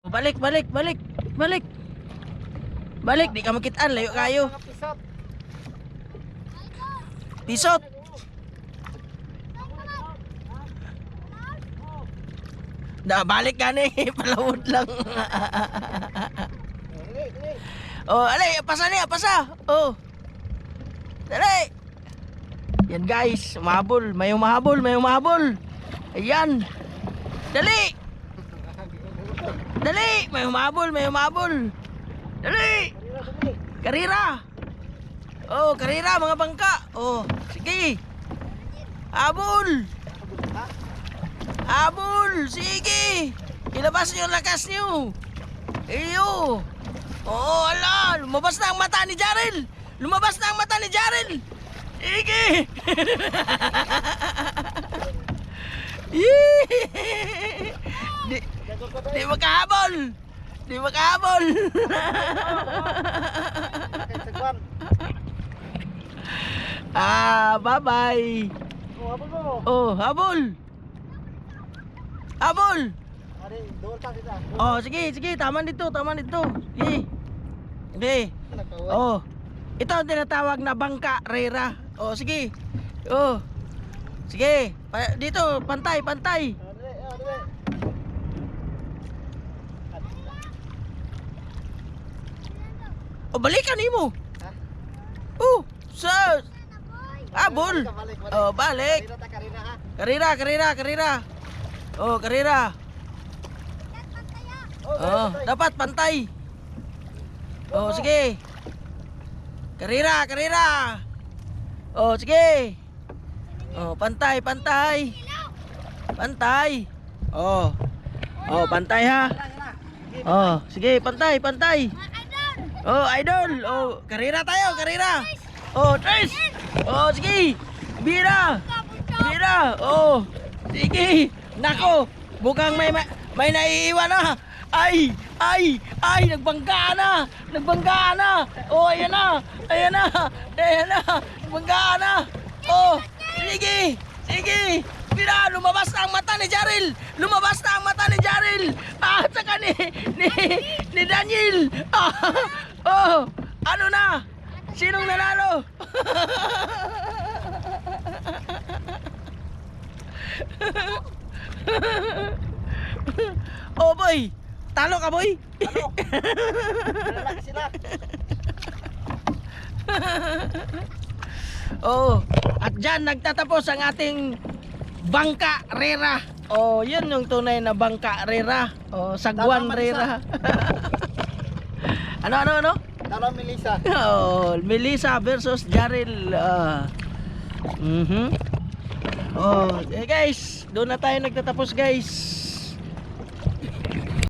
Balik, balik, balik, balik. Balik, di ka makitaan, layo kayo. Pisot. Balik ka ni, palawod lang. Oh, alay, pasa niya, pasa. Oh. Dali. Yan guys, mahabol, may umahabol, may umahabol. Ayan. Dali. Dali, may umahabol, may umahabol. Dali. Karira. Oh, karira mga bangka. Oh, sige. Habol. Habol, sige. Ilabas niyo yung lakas niyo. Iyo. Oh, ala, lumabas na ang mata ni Jarel. Lumabas na ang mata ni Jarel. Sige. Di makahabol. Di makahabol. Bye-bye. Oh, habol. Habol. Oh, sige, sige, taman dito, taman dito. Sige. Hindi. Oh. Ito ang tinatawag na bangka rera. Oh, sige. Oh. Sige. Dito, pantay, pantay. Oh, balikan mo. Oh, sa habol. Oh, balik. Karira, karira, karira. Oh, karira. Oh, dapat pantay. Oh, sige. Karira, karira. Oh, sige. Oh, pantay, pantay. Pantay. Oh. Oh, pantay ha. Oh, sige, pantay, pantay. Oh, idol. Oh, karira tayo, karira. Oh, Trace. Oh, sige. Bira. Bira. Oh, sige. Nako, mukhang may naiiwan na. Ay, ay, ay, nagbangga na. Nagbangga na. Oh, ayan na. Ayan na. Ayan na. Nagbangga na. Oh, sige. Sige. Bira, lumabas na ang mata ni Jarel. Lumabas na ang mata ni Jarel. At saka ni Daniel. Oh, ano na? Sinong nanalo? Oh boy, talo ka boy. Talo. Lalaki sila. Oh, at dyan nagtatapos ang ating bangka rera. Oh, yun yung tunay na bangka rera. Oh, sagwan rera. Ano? Talo Melissa. Oh, Melissa versus Jarel. Oh, guys, doon na tayo nagtatapos guys.